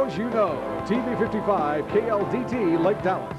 Don't You Know? TV 55, KLDT, Lake Dallas.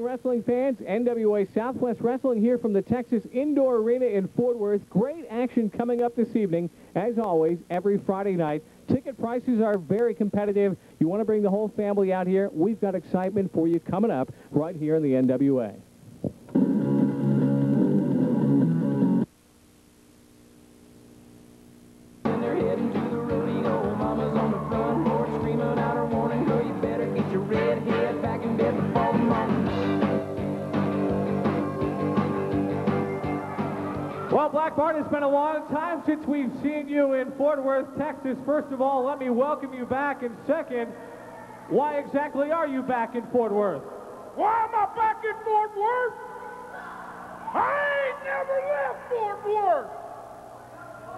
Wrestling fans, NWA Southwest Wrestling here from the Texas Indoor Arena in Fort Worth. Great action coming up this evening, as always, every Friday night. Ticket prices are very competitive. You want to bring the whole family out here? We've got excitement for you coming up right here in the NWA. Well, Black Bart, it's been a long time since we've seen you in Fort Worth, Texas. First of all, let me welcome you back. And second, why exactly are you back in Fort Worth? Why am I back in Fort Worth? I ain't never left Fort Worth.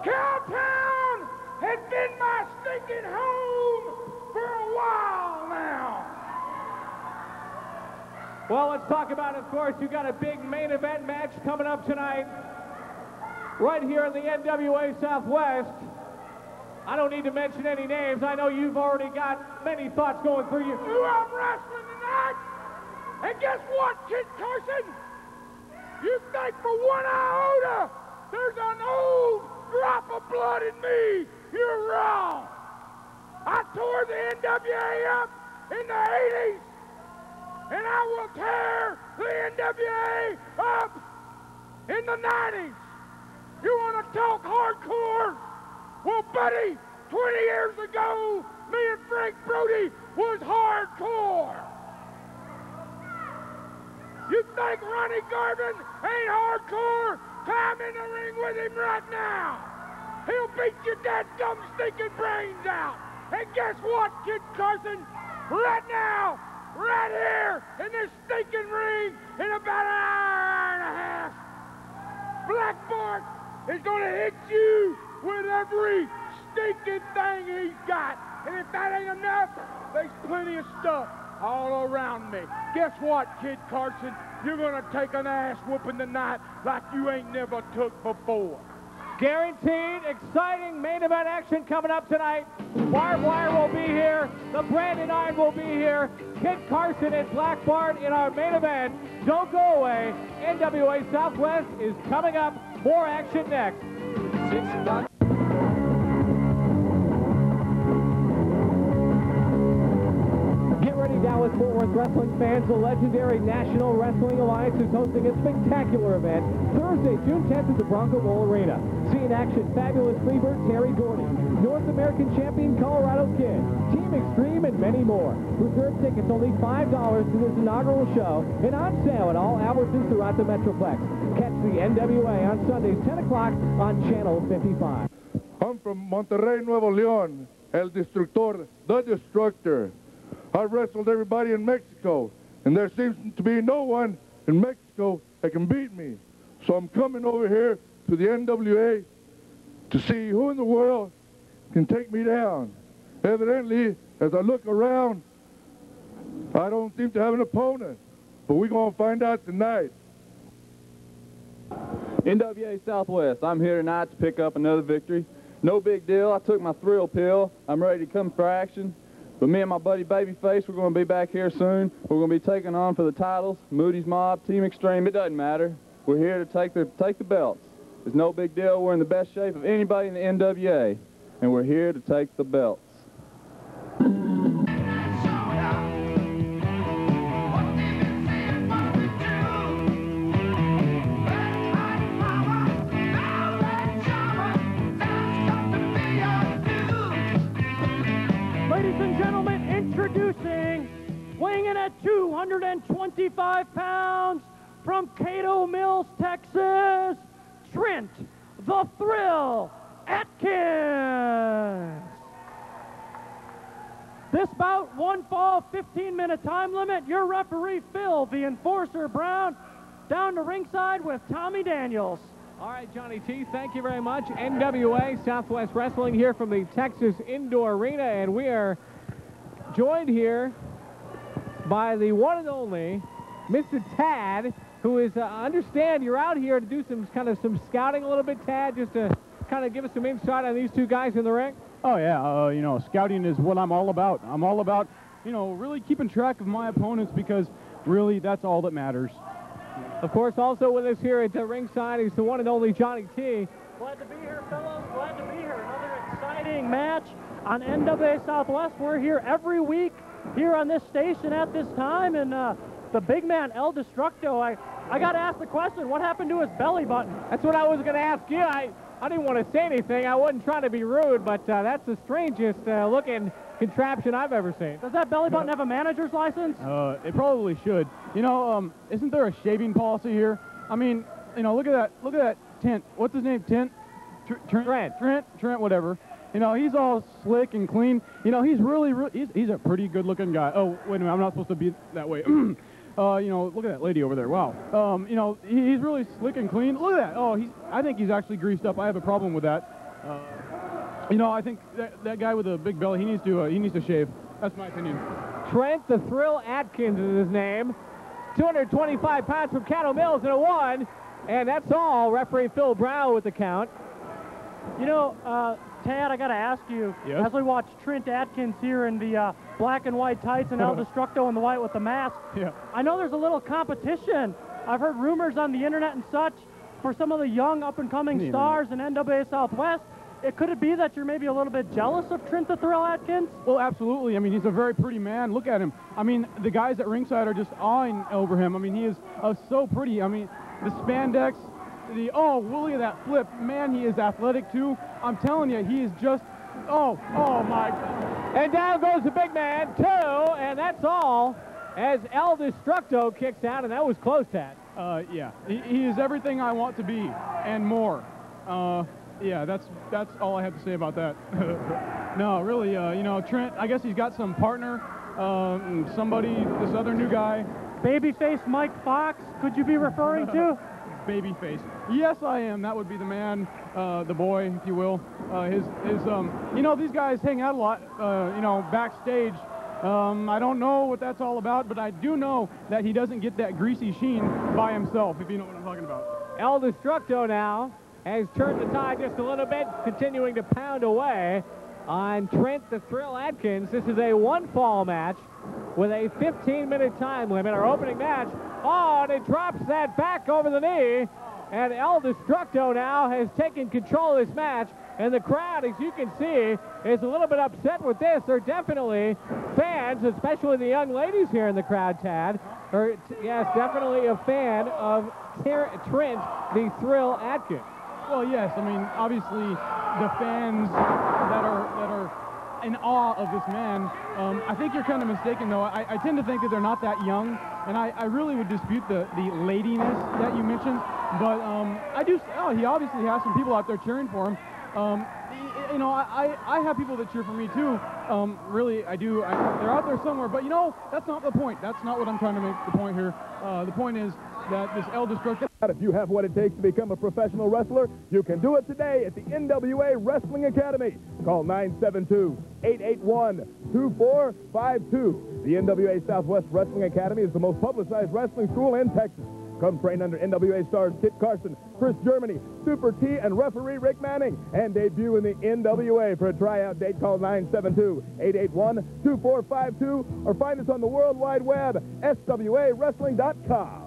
Cowtown has been my stinking home for a while now. Well, let's talk about, of course, you got a big main event match coming up tonight. Right here in the NWA Southwest. I don't need to mention any names. I know you've already got many thoughts going through you. Who I'm wrestling tonight? And guess what, Kid Carson? You think for one iota there's an old drop of blood in me? You're wrong. I tore the NWA up in the 80s, and I will tear the NWA up in the 90s. You want to talk hardcore? Well, buddy, 20 years ago, me and Frank Brody was hardcore. You think Ronnie Garvin ain't hardcore? Come in the ring with him right now. He'll beat your dadgum stinking brains out. And guess what, Kid Carson? Right now, right here, in this stinking ring, in about an hour and a half, Black Bart is going to hit you with every stinking thing he's got. And if that ain't enough, there's plenty of stuff all around me. Guess what, Kid Carson? You're going to take an ass whooping tonight like you ain't never took before. Guaranteed, exciting main event action coming up tonight. Barbed Wire will be here. The Brandon Iron will be here. Kid Carson and Black Bart in our main event. Don't go away. NWA Southwest is coming up. More action next. 6 o'clock. Get ready, Dallas Fort Worth wrestling fans. The legendary National Wrestling Alliance is hosting a spectacular event Thursday, June 10th at the Bronco Bowl Arena. See in action fabulous Freebird Terry Gordy, North American champion Colorado Kid, Team Extreme, and many more. Reserve tickets only $5 to this inaugural show and on sale at all Albertsons throughout the Metroplex. Catch the NWA on Sundays, 10 o'clock on Channel 55. I'm from Monterrey, Nuevo León, El Destructor, the Destructor. I wrestled everybody in Mexico, and there seems to be no one in Mexico that can beat me. So I'm coming over here to the NWA to see who in the world can take me down. Evidently, as I look around, I don't seem to have an opponent, but we're going to find out tonight. NWA Southwest, I'm here tonight to pick up another victory. No big deal, I took my thrill pill. I'm ready to come for action. But me and my buddy Babyface, we're going to be back here soon. We're going to be taking on for the titles, Moody's Mob, Team Extreme, it doesn't matter. We're here to take the belts. It's no big deal, we're in the best shape of anybody in the NWA. And we're here to take the belts. Ladies and gentlemen, introducing, weighing in at 225 pounds, from Cato Mills, Texas, Trent, the Thrill, Atkins. This bout, one fall, 15-minute time limit. Your referee, Phil, the enforcer, Brown, down to ringside with Tommy Daniels. All right, Johnny T, thank you very much. NWA Southwest Wrestling here from the Texas Indoor Arena, and we are joined here by the one and only Mr. Tad, who is, I understand you're out here to do some scouting a little bit, Tad, just to kind of give us some insight on these two guys in the ring. Oh, yeah, you know, scouting is what I'm all about. I'm all about, you know, really keeping track of my opponents because really that's all that matters. Of course, also with us here at the ringside is the one and only Johnny T. Glad to be here, fellas. Glad to be here. Another exciting match on NWA Southwest. We're here every week here on this station at this time, and the big man, El Destructo, I got to ask the question, what happened to his belly button? That's what I was going to ask you. I didn't want to say anything. I wasn't trying to be rude, but that's the strangest looking contraption I've ever seen. Does that belly button have a manager's license? It probably should. You know, isn't there a shaving policy here? I mean, you know, look at that Trent. What's his name? Trent, whatever. You know, he's all slick and clean. You know, he's he's a pretty good-looking guy. Oh, wait a minute, I'm not supposed to be that way. You know, look at that lady over there. Wow. You know, he's really slick and clean. Look at that. Oh, I think he's actually greased up. I have a problem with that. You know, I think that guy with the big belly, he needs to shave. That's my opinion. Trent the Thrill Atkins is his name. 225 pounds from Caddo Mills and a 1. And that's all. Referee Phil Brown with the count. You know, Tad, I got to ask you, yes? As we watch Trent Atkins here in the black and white tights and El Destructo in the white with the mask, yeah. I know there's a little competition. I've heard rumors on the internet and such for some of the young up-and-coming stars in NWA Southwest. Could it be that you're maybe a little bit jealous of Trent the Thrill Atkins? Well, absolutely. I mean, he's a very pretty man. Look at him. I mean, the guys at ringside are just awing over him. I mean, he is so pretty. I mean, the spandex, oh, look at that flip. Man, he is athletic, too. I'm telling you, he is just, oh my God. And down goes the big man, 2, and that's all as El Destructo kicks out, and that was close, Tad. Yeah, he is everything I want to be and more. Yeah, that's all I have to say about that. No, really, you know, Trent, I guess he's got some partner, this other new guy. Babyface Mike Fox, could you be referring to? Babyface. Yes, I am. That would be the man, the boy, if you will. You know, these guys hang out a lot, you know, backstage. I don't know what that's all about, but I do know that he doesn't get that greasy sheen by himself, if you know what I'm talking about. El Destructo now has turned the tide just a little bit, continuing to pound away on Trent the Thrill Atkins. This is a one-fall match with a 15-minute time limit, our opening match. Oh, and it drops that back over the knee, and El Destructo now has taken control of this match, and the crowd, as you can see, is a little bit upset with this. They're definitely fans, especially the young ladies here in the crowd, Tad. Yes, definitely a fan of Trent the Thrill Atkins. Well, yes. I mean, obviously, the fans that are in awe of this man. I think you're kind of mistaken, though. I tend to think that they're not that young, and I really would dispute the ladiness that you mentioned. But I do. Oh, he obviously has some people out there cheering for him. You know, I have people that cheer for me too. Really, I do. They're out there somewhere. But you know, that's not the point. That's not what I'm trying to make the point here. The point is that this El Destructo. If you have what it takes to become a professional wrestler, you can do it today at the NWA Wrestling Academy. Call 972-881-2452. The NWA Southwest Wrestling Academy is the most publicized wrestling school in Texas. Come train under NWA stars Kit Carson, Khris Germany, Super T, and referee Rick Manning. And debut in the NWA. For a tryout date, call 972-881-2452 or find us on the World Wide Web, swawrestling.com.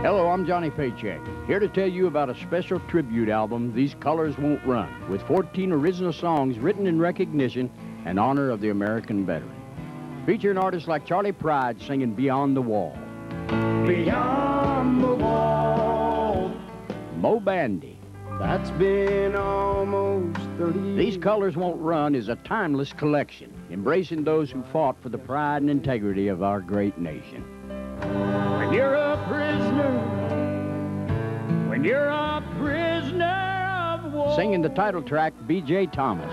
Hello, I'm Johnny Paycheck, here to tell you about a special tribute album, These Colors Won't Run, with 14 original songs written in recognition and honor of the American veteran. Featuring artists like Charlie Pride singing Beyond the Wall. Beyond the wall. Mo Bandy. That's been almost 30 years. These Colors Won't Run is a timeless collection, embracing those who fought for the pride and integrity of our great nation. When you're a prisoner, when you're a prisoner of war. Singing the title track, B.J. Thomas.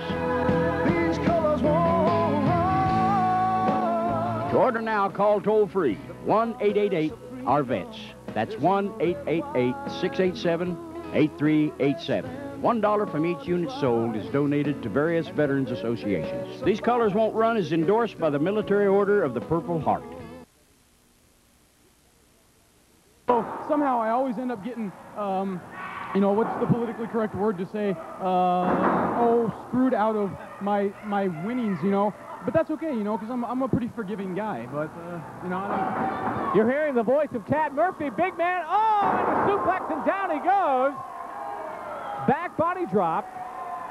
These colors won't run. To order now, call toll-free, 1-888-OUR-VETS. That's 1-888-687-8387. $1 from each unit sold is donated to various veterans associations. These Colors Won't Run is endorsed by the Military Order of the Purple Heart. So somehow I always end up getting, you know, what's the politically correct word to say? Screwed out of my winnings, you know. But that's okay, you know, because I'm a pretty forgiving guy. But, you know, I don't... You're hearing the voice of Tad Murphy. Big man, and the suplex, and down he goes. Back body drop,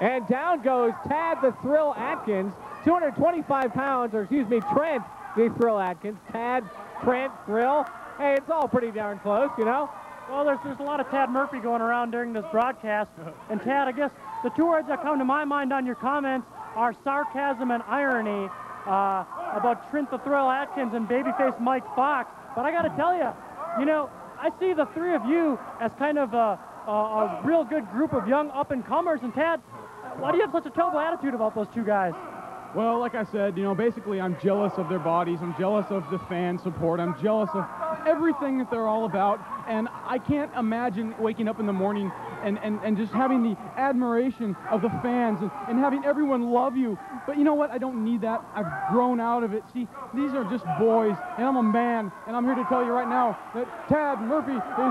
and down goes Tad the Thrill Atkins. 225 pounds, or excuse me, Trent the Thrill Atkins. Tad, Trent, Thrill. Hey, it's all pretty darn close, you know. Well, there's a lot of Tad Murphy going around during this broadcast. And Tad, I guess the two words that come to my mind on your comments are sarcasm and irony about Trent the Thrill Atkins and babyface Mike Fox. But I got to tell you, you know, I see the three of you as kind of a real good group of young up-and-comers. And Tad, why do you have such a terrible attitude about those two guys? Well, like I said, you know, basically I'm jealous of their bodies. I'm jealous of the fan support. I'm jealous of everything that they're all about. And I can't imagine waking up in the morning and just having the admiration of the fans and having everyone love you. But you know what? I don't need that. I've grown out of it. See, these are just boys, and I'm a man, and I'm here to tell you right now that Tad Murphy is... Oh,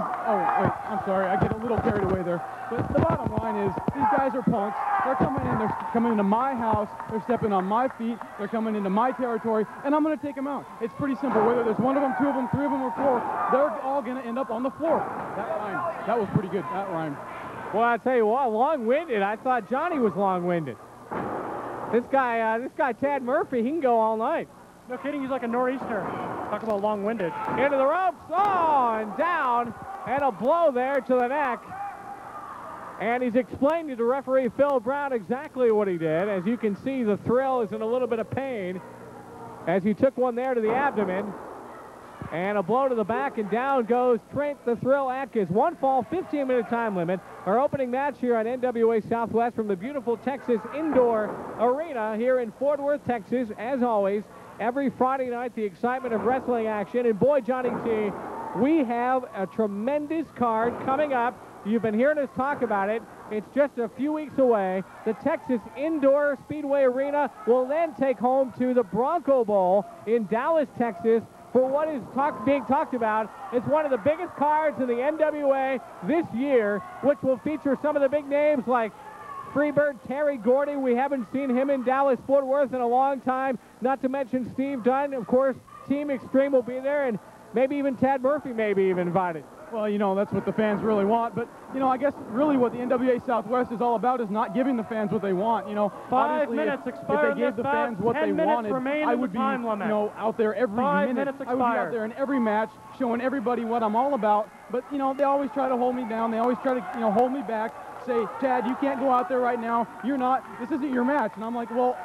wait, I'm sorry. I get a little carried away there. But the bottom line is, these guys are punks. They're coming in. They're coming into my house. They're stepping on my feet. They're coming into my territory, and I'm going to take them out. It's pretty simple. Whether there's one of them, two of them, three of them, or four, they're all going to end up on the floor. That rhymed. That was pretty good. That rhymed. Well, I'll tell you what, long-winded. I thought Johnny was long-winded. This guy Tad Murphy, he can go all night. No kidding, he's like a nor'easter. Talk about long-winded. Into the ropes, and down, and a blow there to the neck. And he's explaining to referee Phil Brown exactly what he did. As you can see, the Thrill is in a little bit of pain as he took one there to the abdomen. And a blow to the back, and down goes Trent the Thrill Atkins. One fall, 15-minute time limit. Our opening match here on NWA Southwest from the beautiful Texas Indoor Arena here in Fort Worth, Texas. As always, every Friday night, the excitement of wrestling action. And boy, Johnny T, we have a tremendous card coming up. You've been hearing us talk about it. It's just a few weeks away. The Texas Indoor Speedway Arena will then take home to the Bronco Bowl in Dallas, Texas, for what is being talked about. It's one of the biggest cards in the NWA this year, which will feature some of the big names like Freebird Terry Gordy. We haven't seen him in Dallas-Fort Worth in a long time. Not to mention Steve Dunn. Of course, Team Extreme will be there, and maybe even Tad Murphy may be even invited. Well, you know, that's what the fans really want. But, you know, I guess really what the NWA Southwest is all about is not giving the fans what they want. You know, 5 minutes expired. If they gave the fans what they wanted, I would be, you know, out there every minute. I would be out there in every match showing everybody what I'm all about. But, you know, they always try to hold me down. They always try to, you know, hold me back. Say, Tad, you can't go out there right now. You're not, this isn't your match. And I'm like, well,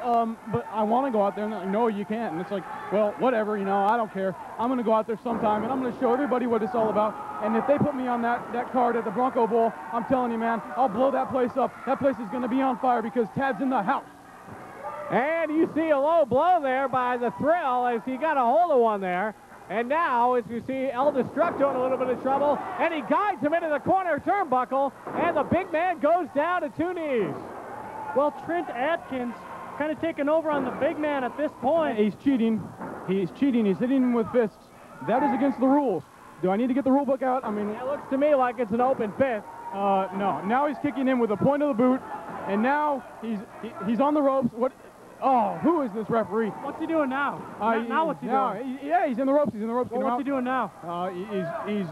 but I want to go out there. And they're like, no, you can't. And it's like, well, whatever, you know, I don't care. I'm going to go out there sometime, and I'm going to show everybody what it's all about. And if they put me on that card at the Bronco Bowl, I'm telling you, man, I'll blow that place up. That place is going to be on fire because Tad's in the house. And you see a low blow there by the Thrill as he got a hold of one there. And now, as you see, El Destructo in a little bit of trouble, and he guides him into the corner turnbuckle, and the big man goes down to 2 knees. Well, Trent Atkins kind of taking over on the big man at this point. He's cheating. He's cheating. He's hitting him with fists. That is against the rules. Do I need to get the rule book out? I mean, it looks to me like it's an open fist. No. Now he's kicking him with the point of the boot, and now he's on the ropes. What? Oh, who is this referee? What's he doing now? Now what's he doing? Yeah, he's in the ropes. He's in the ropes. Well, what's he doing now? He's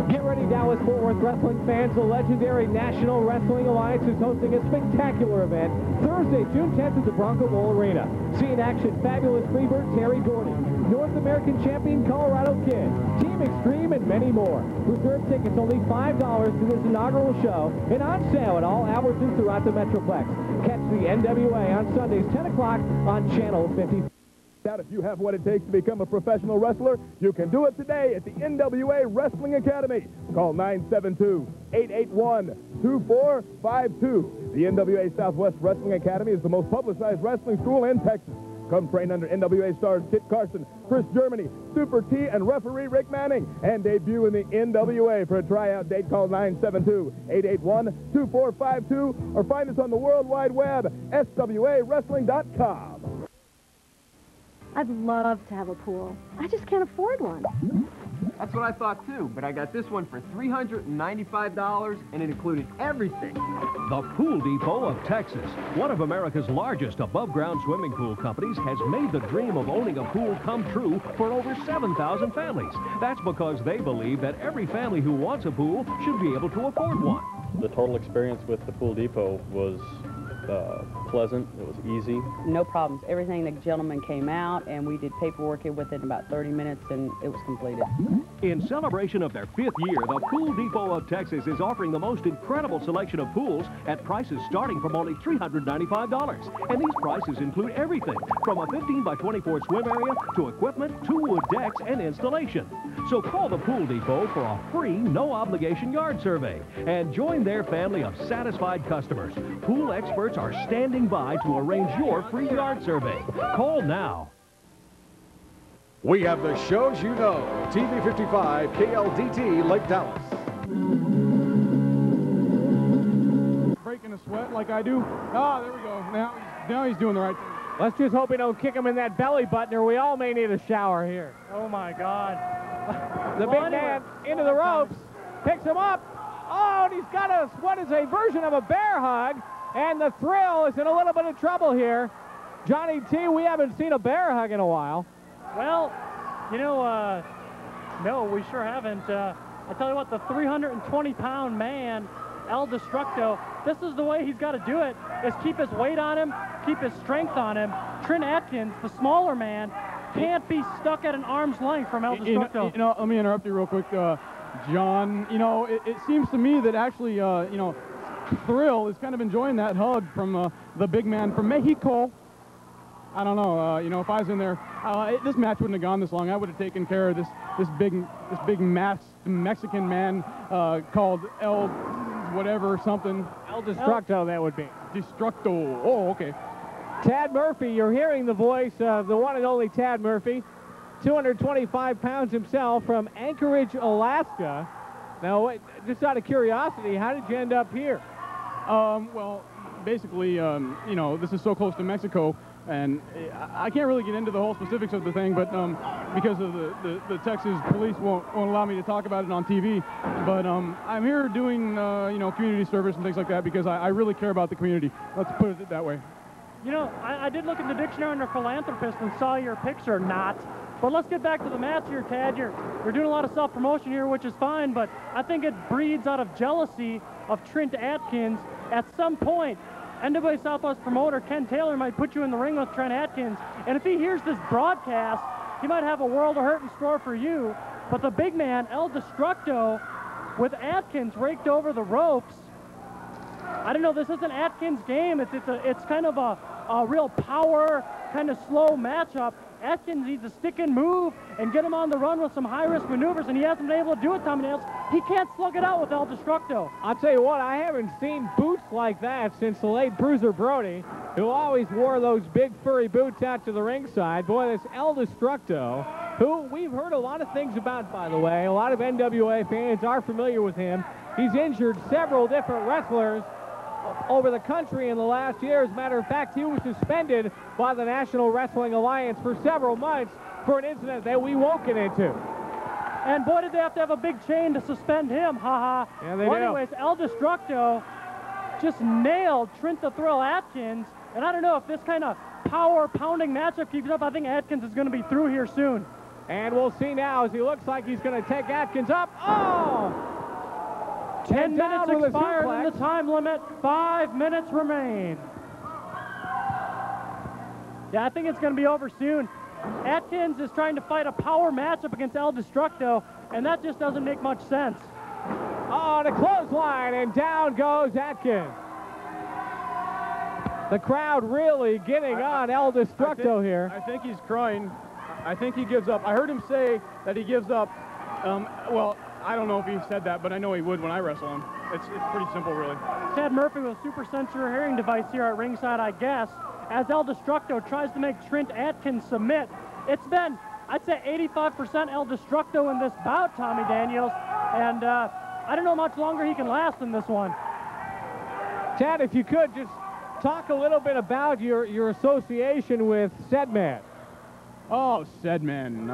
Get ready, Dallas-Fort Worth wrestling fans. The legendary National Wrestling Alliance is hosting a spectacular event Thursday, June 10th at the Bronco Bowl Arena. See in action fabulous Freebird Terry Gordy, North American champion Colorado Kid, Team Extreme, and many more. Reserve tickets only $5 to this inaugural show and on sale at all Albertsons throughout the Metroplex. Catch the NWA on Sundays, 10 o'clock on Channel 50. If you have what it takes to become a professional wrestler, you can do it today at the NWA Wrestling Academy. Call 972-881-2452. The NWA Southwest Wrestling Academy is the most publicized wrestling school in Texas. Come train under NWA stars Kit Carson, Khris Germany, Super T, and referee Rick Manning, and debut in the NWA. For a tryout date, call 972-881-2452 or find us on the World Wide Web, swawrestling.com. I'd love to have a pool. I just can't afford one. That's what I thought too, but I got this one for $395 and it included everything. The Pool Depot of Texas, one of America's largest above-ground swimming pool companies, has made the dream of owning a pool come true for over 7,000 families. That's because they believe that every family who wants a pool should be able to afford one. The total experience with the Pool Depot was pleasant. It was easy. No problems. Everything, the gentleman came out and we did paperwork within about 30 minutes and it was completed. In celebration of their 5th year, the Pool Depot of Texas is offering the most incredible selection of pools at prices starting from only $395. And these prices include everything from a 15 by 24 swim area to equipment, 2 wood decks, and installation. So call the Pool Depot for a free, no-obligation yard survey and join their family of satisfied customers. Pool experts are standing by to arrange your free yard survey. Call now. We have the shows you know. TV 55, KLDT, Lake Dallas. Breaking a sweat like I do. Ah, there we go. Now he's doing the right thing. Let's just hope we don't kick him in that belly button or we all may need a shower here. Oh, my God. The big man into the ropes, picks him up. Oh, and he's got what is a version of a bear hug. And the Thrill is in a little bit of trouble here. Johnny T, we haven't seen a bear hug in a while. Well, you know, no, we sure haven't. I tell you what, the 320-pound man, El Destructo, this is the way he's got to do it, is keep his weight on him, keep his strength on him. Trent Atkins, the smaller man, can't be stuck at an arm's length from El Destructo. You know, let me interrupt you real quick, John. You know, it seems to me that actually, you know, Thrill is kind of enjoying that hug from the big man from Mexico. I don't know, you know, if I was in there, this match wouldn't have gone this long. I would have taken care of this big Mexican man called El whatever something. El Destructo, that would be. Destructo. Oh, okay. Tad Murphy, you're hearing the voice of the one and only Tad Murphy, 225 pounds himself from Anchorage, Alaska. Now, just out of curiosity, how did you end up here? Well, basically, you know, this is so close to Mexico, and I can't really get into the whole specifics of the thing, but because of the Texas police won't allow me to talk about it on TV. But I'm here doing, you know, community service and things like that because I really care about the community. Let's put it that way. You know, I did look at the dictionary under philanthropist and saw your picture, not. But let's get back to the match here, Tad. You're doing a lot of self-promotion here, which is fine, but I think it breeds out of jealousy of Trent Atkins. At some point, NWA Southwest promoter Ken Taylor might put you in the ring with Trent Atkins, and if he hears this broadcast, he might have a world of hurt in store for you. But the big man, El Destructo, with Atkins raked over the ropes, I don't know, this isn't Atkins' game. It's kind of a real power, kind of slow matchup. Atkins needs to stick and move and get him on the run with some high-risk maneuvers, and he hasn't been able to do it, Tommy Nails. He can't slug it out with El Destructo. I'll tell you what, I haven't seen boots like that since the late Bruiser Brody, who always wore those big furry boots out to the ringside. Boy, this El Destructo, who we've heard a lot of things about, by the way. A lot of NWA fans are familiar with him. He's injured several different wrestlers over the country in the last year. As a matter of fact, he was suspended by the National Wrestling Alliance for several months for an incident that we won't get into. And boy, did they have to have a big chain to suspend him, haha. Yeah, they well, do. anyways, El Destructo just nailed Trent the Thrill Atkins, and I don't know if this kind of power-pounding matchup keeps up. I think Atkins is going to be through here soon. And we'll see now as he looks like he's going to take Atkins up. Oh! 10 minutes expired in the time limit. 5 minutes remain. Yeah, I think it's going to be over soon. Atkins is trying to fight a power matchup against El Destructo, and that just doesn't make much sense. On a clothesline, and down goes Atkins. The crowd really getting on El Destructo here. I think he's crying. I think he gives up. I heard him say that he gives up. Well, I don't know if he said that, but I know he would when I wrestle him. It's pretty simple, really. Ted Murphy with a super sensory hearing device here at ringside, I guess, as El Destructo tries to make Trent Atkins submit. It's been, I'd say, 85% El Destructo in this bout, Tommy Daniels, and I don't know how much longer he can last in this one. Ted, if you could just talk a little bit about your association with Sedman. Oh, Sedman.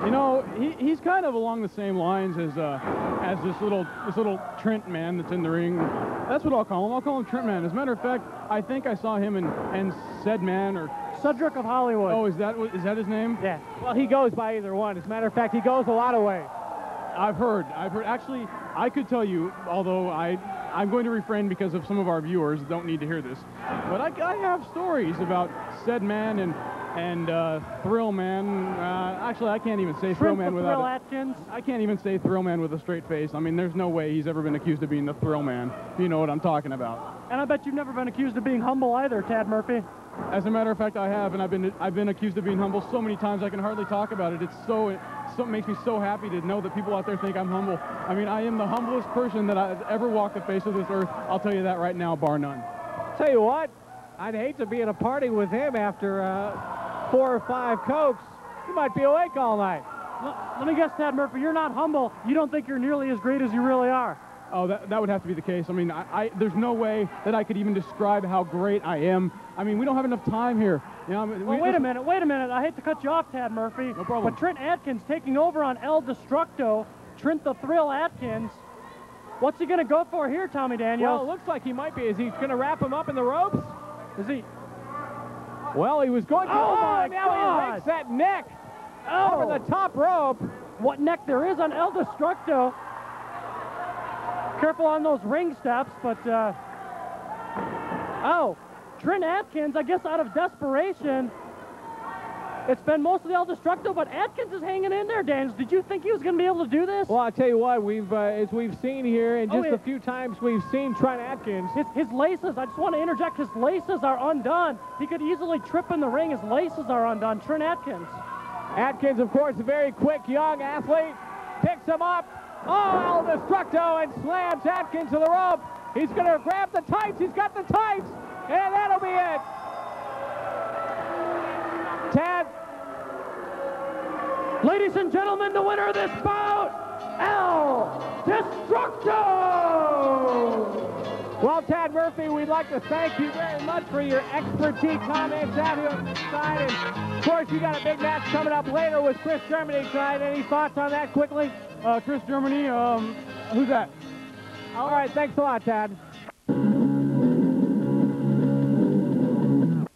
You know, he's kind of along the same lines as this little Trent man that's in the ring. That's what I'll call him. I'll call him Trent man. As a matter of fact, I think I saw him and Sedman or Cedric of Hollywood. Oh, is that his name? Yeah. Well, he goes by either one. As a matter of fact, he goes a lot of ways. I've heard. Actually, I could tell you, although I'm going to refrain because of some of our viewers don't need to hear this. But I have stories about Sedman and Thrill Man. Actually, I can't even say Thrill Man without Atkins. I can't even say Thrill Man with a straight face. I mean, there's no way he's ever been accused of being the Thrill Man. If you know what I'm talking about. And I bet you've never been accused of being humble either, Tad Murphy. As a matter of fact, I have, and I've been accused of being humble so many times I can hardly talk about it. It makes me so happy to know that people out there think I'm humble. I mean, I am the humblest person that I've ever walked the face of this earth. I'll tell you that right now, bar none. Tell you what, I'd hate to be at a party with him after 4 or 5 Cokes. He might be awake all night. Let me guess, Tad Murphy, you're not humble. You don't think you're nearly as great as you really are. Oh, that would have to be the case. I mean, there's no way that I could even describe how great I am. I mean, we don't have enough time here. You know, well, wait a minute. I hate to cut you off, Tad Murphy. No problem. But Trent Atkins taking over on El Destructo. Trent the Thrill Atkins. What's he going to go for here, Tommy Daniels? Well, it looks like he might be. Is he going to wrap him up in the ropes? Is he? Well, he was going to. Oh, my now God. he makes that neck over the top rope. What neck there is on El Destructo. Careful on those ring steps, but, oh, Trent Atkins, I guess out of desperation. It's been mostly El Destructo, but Atkins is hanging in there, Dan. Did you think he was going to be able to do this? Well, I'll tell you what, as we've seen here, and just a few times we've seen Trent Atkins. His laces, I just want to interject, his laces are undone. He could easily trip in the ring. His laces are undone. Trent Atkins. Atkins, of course, a very quick young athlete. Picks him up. Oh, El Destructo, and slams Atkins to the rope. He's going to grab the tights. He's got the tights. And that'll be it. Tad. Ladies and gentlemen, the winner of this bout, El Destructo. Well, Tad Murphy, we'd like to thank you very much for your expertise comments out here on this side. And, of course, you got a big match coming up later with Khris Germany tonight. Any thoughts on that quickly? Khris Germany, who's that? All right, thanks a lot, Tad.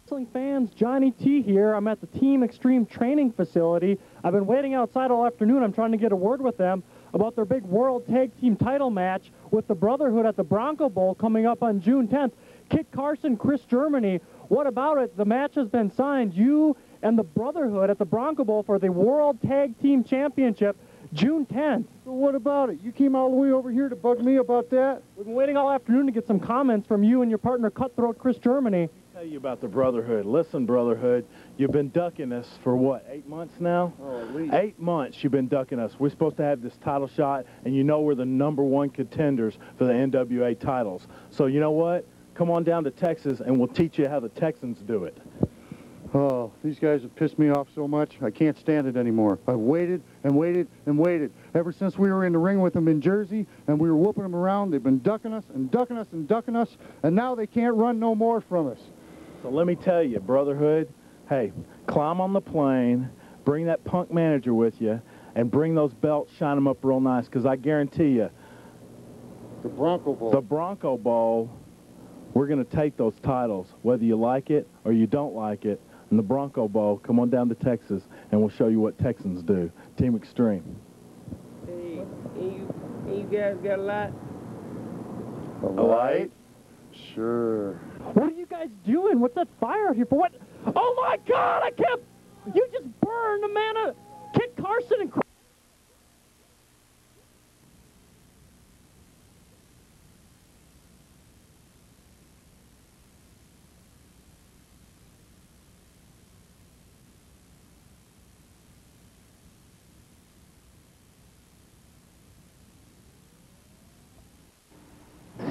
Wrestling fans, Johnny T here. I'm at the Team Extreme Training Facility. I've been waiting outside all afternoon. I'm trying to get a word with them about their big World Tag Team title match with the Brotherhood at the Bronco Bowl coming up on June 10th. Kit Carson, Khris Germany. What about it? The match has been signed. You and the Brotherhood at the Bronco Bowl for the World Tag Team Championship. June 10th. So what about it? You came all the way over here to bug me about that? We've been waiting all afternoon to get some comments from you and your partner, Cutthroat Khris Germany. Tell you about the Brotherhood. Listen, Brotherhood, you've been ducking us for what, 8 months now? Oh, at least. 8 months you've been ducking us. We're supposed to have this title shot, and you know we're the #1 contenders for the NWA titles. So you know what? Come on down to Texas, and we'll teach you how the Texans do it. Oh, these guys have pissed me off so much, I can't stand it anymore. I've waited and waited and waited. Ever since we were in the ring with them in Jersey and we were whooping them around, they've been ducking us and ducking us and ducking us, and now they can't run no more from us. So let me tell you, Brotherhood, hey, climb on the plane, bring that punk manager with you, and bring those belts, shine them up real nice, because I guarantee you, the Bronco Bowl. The Bronco Bowl, we're going to take those titles, whether you like it or you don't like it. In the Bronco Bowl, come on down to Texas, and we'll show you what Texans do. Team Extreme. Hey, you guys got a light? A light? Sure. What are you guys doing? What's that fire out here for? What? Oh, my God, I can't... You just burned the man of Kit Carson and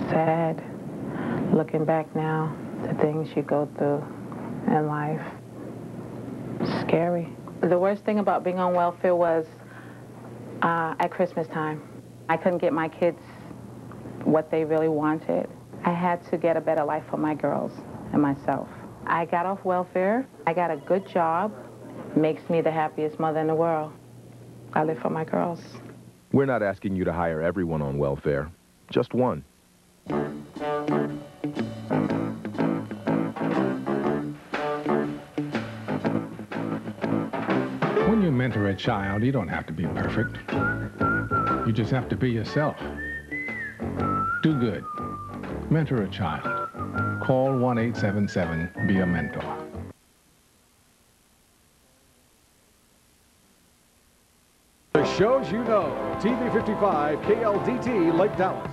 sad looking back now, the things you go through in life. Scary. The worst thing about being on welfare was at Christmas time. I couldn't get my kids what they really wanted. I had to get a better life for my girls and myself. I got off welfare. I got a good job. Makes me the happiest mother in the world. I live for my girls. We're not asking you to hire everyone on welfare, just one. When you mentor a child, you don't have to be perfect. You just have to be yourself. Do good. Mentor a child. Call 1-877-BE-A-MENTOR. The shows you know. TV 55, KLDT, Lake Dallas.